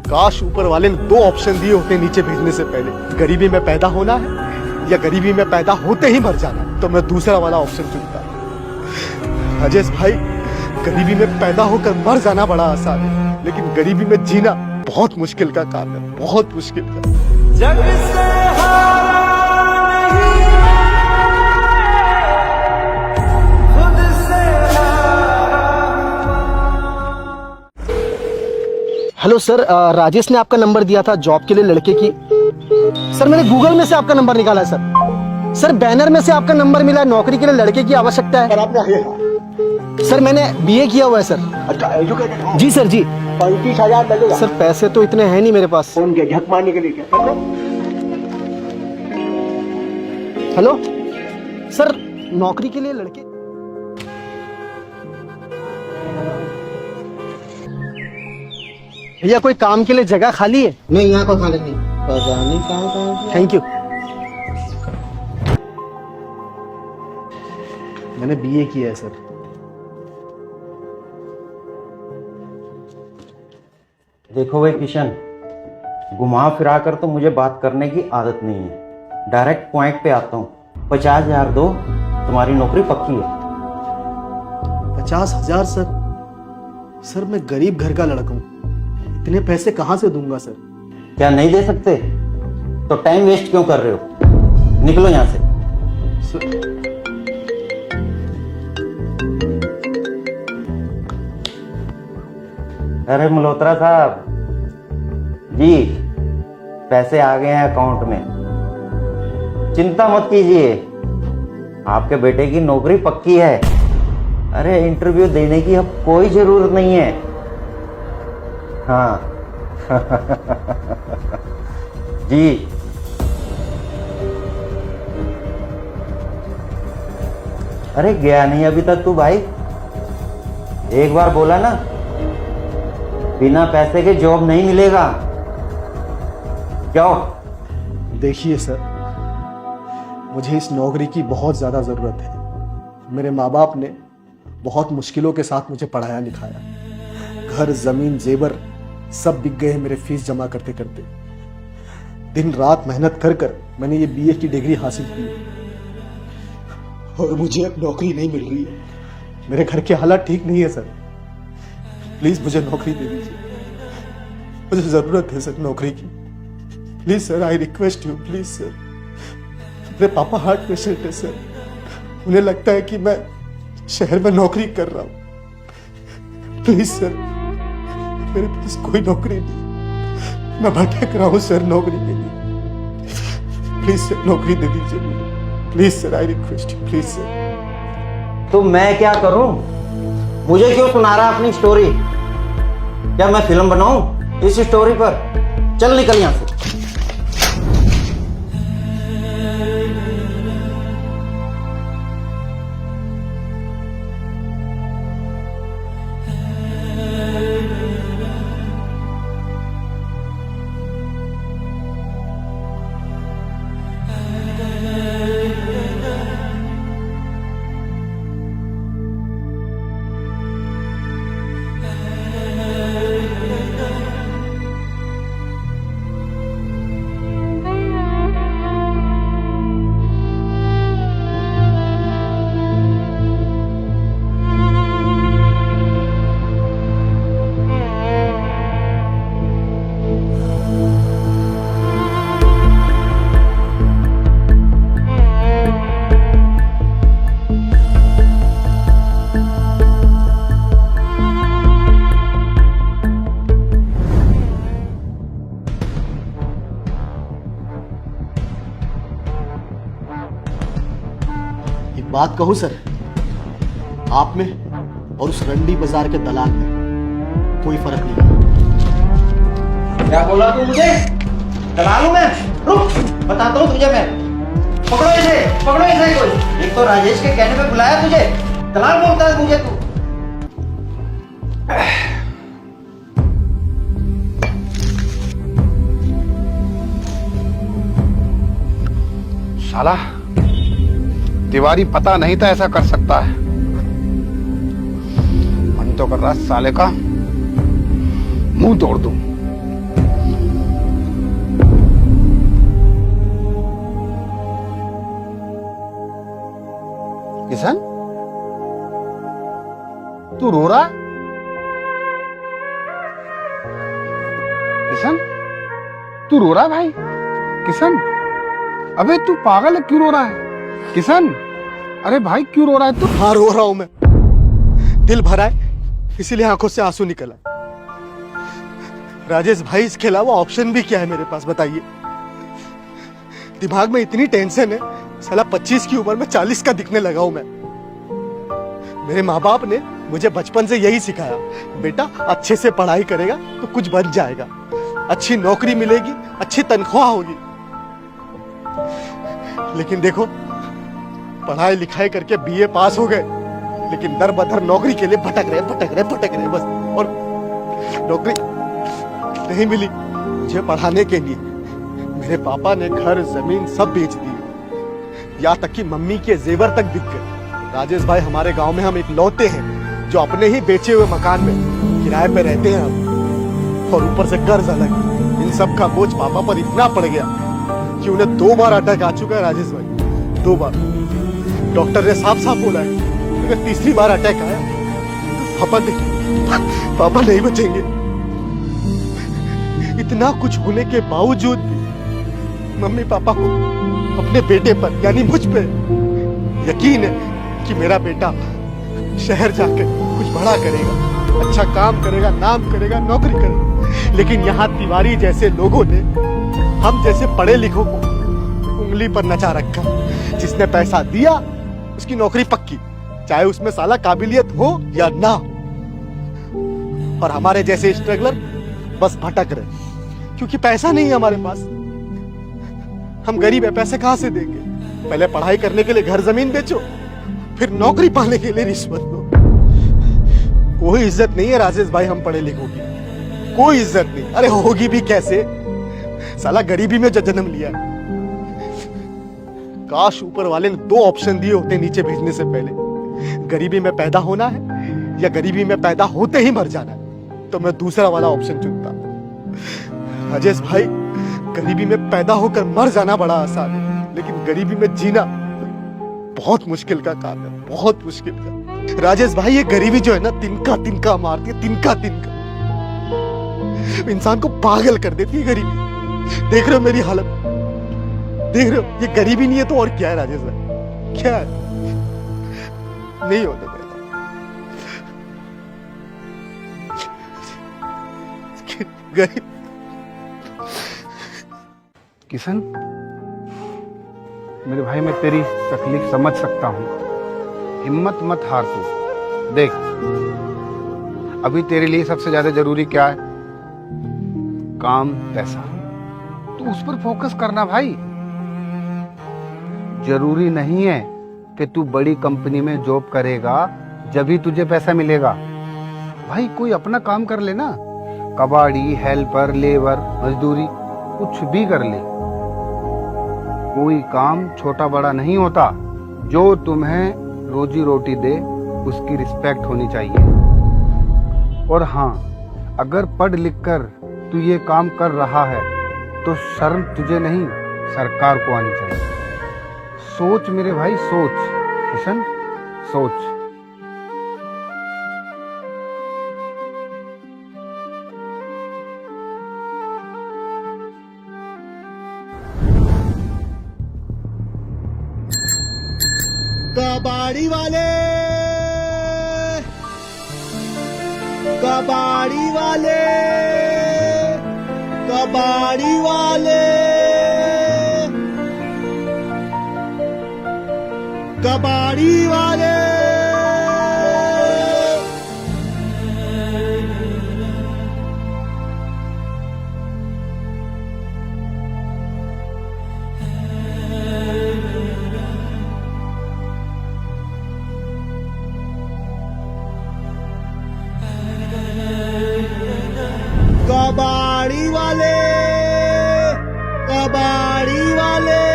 काश ऊपर वाले ने 2 ऑप्शन दिए होते नीचे भेजने से पहले, गरीबी में पैदा होना है या गरीबी में पैदा होते ही मर जाना है, तो मैं दूसरा वाला ऑप्शन चुनता। राजेश भाई, गरीबी में पैदा होकर मर जाना बड़ा आसान है, लेकिन गरीबी में जीना बहुत मुश्किल का काम है, बहुत मुश्किल का। जग से हेलो सर, राजेश ने आपका नंबर दिया था जॉब के लिए लड़के की। सर मैंने गूगल में से आपका नंबर निकाला है सर। सर बैनर में से आपका नंबर मिला है, नौकरी के लिए लड़के की आवश्यकता है। सर मैंने बीए किया हुआ है सर। अच्छा, एजुकेटेड हो? जी सर जी। 35,000 लगेगा सर पैसे तो इतने हैं नहीं मेरे पास। फोन के झक मारने के लिए क्या? हेलो सर, नौकरी के लिए लड़के। भैया कोई काम के लिए जगह खाली है? नहीं, यहाँ को खाली नहीं, पता नहीं कहाँ। Thank you. मैंने बीए किया है सर। देखो भाई किशन, घुमा फिरा कर तो मुझे बात करने की आदत नहीं है, डायरेक्ट पॉइंट पे आता हूँ। 50,000 दो, तुम्हारी नौकरी पक्की है। 50,000 सर? सर मैं गरीब घर का लड़का हूँ, इतने पैसे कहाँ से दूंगा सर? क्या नहीं दे सकते? तो टाइम वेस्ट क्यों कर रहे हो? निकलो यहाँ से। अरे मल्होत्रा साहब जी, पैसे आ गए हैं अकाउंट में, चिंता मत कीजिए, आपके बेटे की नौकरी पक्की है। अरे इंटरव्यू देने की अब कोई जरूरत नहीं है। हाँ जी। अरे गया नहीं अभी तक तू भाई? एक बार बोला ना, बिना पैसे के जॉब नहीं मिलेगा। जाओ। देखिए सर, मुझे इस नौकरी की बहुत ज़्यादा ज़रूरत है। मेरे माँ बाप ने बहुत मुश्किलों के साथ मुझे पढ़ाया लिखाया, घर ज़मीन जेवर सब बिक गए मेरे फीस जमा करते करते। दिन रात मेहनत कर कर मैंने ये बीए की डिग्री हासिल की और मुझे अब नौकरी नहीं मिल रही है। मेरे घर के हालात ठीक नहीं है सर, प्लीज़ मुझे नौकरी दे दीजिए, मुझे ज़रूरत है सर नौकरी की। Please sir, I request you, please sir. मेरे पापा हार्ट पेशेंट है सर, उन्हें लगता है कि मैं शहर में नौकरी कर रहा हूँ। प्लीज़ सर, मेरे पास कोई नौकरी नहीं, मैं भटक रहा हूँ सर नौकरी के लिए। प्लीज सर, नौकरी दे दीजिए मुझे, please sir, I request you, please sir. तो मैं क्या करूं? मुझे क्यों सुना रहा अपनी स्टोरी? क्या मैं फिल्म बनाऊं इस स्टोरी पर? चल निकल यहां से। बात कहूं सर, आप में और उस रंडी बाजार के दलाल में कोई फर्क नहीं है। क्या बोला तू मुझे? दलाल हूं मैं? रुक, बताता हूं तुझे मैं। पकड़ो इसे कोई। एक तो राजेश के कहने पे बुलाया तुझे, दलाल बोलता है मुझे तू। साला तिवारी पता नहीं था ऐसा कर सकता है। मन तो कर रहा साले का मुंह तोड़ दूं। किशन, तू रो रहा है? किशन, तू रो रहा है भाई? किशन, अबे तू पागल है, क्यों रो रहा है? किशन, अरे भाई क्यों रो रहा है तू? हाँ रो रहा हूं मैं, दिल भरा है इसीलिए आंखों से आंसू निकला। राजेश भाई, इसके अलावा ऑप्शन भी क्या है मेरे पास, बताइए। दिमाग में इतनी टेंशन है, साला 25 की उम्र में 40 का दिखने लगा हूं मैं। मेरे माँ बाप ने मुझे बचपन से यही सिखाया, बेटा अच्छे से पढ़ाई करेगा तो कुछ बन जाएगा, अच्छी नौकरी मिलेगी, अच्छी तनख्वाह होगी। लेकिन देखो, पढ़ाई लिखाई करके बीए पास हो गए, लेकिन दर बदर नौकरी के लिए भटक रहे बस। और नौकरी नहीं मिली मुझे पढ़ाने के लिए। मेरे पापा ने घर जमीन सब बेच दी, यहाँ तक कि मम्मी के जेवर तक बिक गए। राजेश भाई, हमारे गांव में हम इकलौते हैं जो अपने ही बेचे हुए मकान में किराए पे रहते हैं हम, और ऊपर से कर्ज अलग। इन सब का बोझ पापा पर इतना पड़ गया कि उन्हें 2 बार अटैक आ चुका है राजेश भाई, 2 बार। डॉक्टर ने साफ साफ बोला है अगर तीसरी बार अटैक आया तो पापा नहीं बचेंगे। इतना कुछ होने के बावजूद भी मम्मी पापा को अपने बेटे पर यानी मुझ पे यकीन है कि मेरा बेटा शहर जाकर कुछ बड़ा करेगा, अच्छा काम करेगा, नाम करेगा, नौकरी करेगा। लेकिन यहाँ तिवारी जैसे लोगों ने हम जैसे पढ़े लिखों को उंगली पर नचा रखा। जिसने पैसा दिया उसकी नौकरी पक्की, चाहे उसमें साला काबिलियत हो या ना। और हमारे जैसे स्ट्रगलर बस भटक रहे क्योंकि पैसा नहीं है हमारे पास। हम गरीब है, पैसे कहां से देंगे? पहले पढ़ाई करने के लिए घर जमीन बेचो, फिर नौकरी पाने के लिए रिश्वत दो। कोई इज्जत नहीं है राजेश भाई हम पढ़े लिखों की, कोई इज्जत नहीं। अरे होगी भी कैसे, साला गरीबी में जन्म लिया। काश ऊपर वाले ने 2 ऑप्शन दिए होते नीचे भेजने से पहले, गरीबी में पैदा होना है या गरीबी में पैदा होते ही मर जाना है, तो मैं दूसरा वाला ऑप्शन चुनता। राजेश भाई, गरीबी में पैदा होकर मर जाना बड़ा आसान है, लेकिन गरीबी में जीना बहुत मुश्किल का काम है, बहुत मुश्किल का। राजेश भाई, ये गरीबी जो है ना, तिनका तिनका मारती है, तिनका तिनका इंसान को पागल कर देती है गरीबी। देख रहे हो मेरी हालत, देख रहे हो? ये गरीबी नहीं है तो और क्या है राजेश भाई, क्या है? नहीं होता गरीब। किशन, मेरे भाई मैं तेरी तकलीफ समझ सकता हूँ, हिम्मत मत हार तू। देख, अभी तेरे लिए सबसे ज्यादा जरूरी क्या है? काम, पैसा। तू उस पर फोकस करना भाई। जरूरी नहीं है कि तू बड़ी कंपनी में जॉब करेगा जब ही तुझे पैसा मिलेगा। भाई कोई अपना काम कर ले ना, कबाड़ी, हेल्पर, लेबर, मजदूरी, कुछ भी कर ले। कोई काम छोटा बड़ा नहीं होता। जो तुम्हें रोजी रोटी दे उसकी रिस्पेक्ट होनी चाहिए। और हाँ, अगर पढ़ लिख कर तू ये काम कर रहा है तो शर्म तुझे नहीं, सरकार को आनी चाहिए। सोच मेरे भाई, सोच किशन, सोच। कबाड़ी वाले, कबाड़ी वाले, कबाड़ी वाले, कबाड़ी वाले। कबाड़ी वाले, कबाड़ी वाले।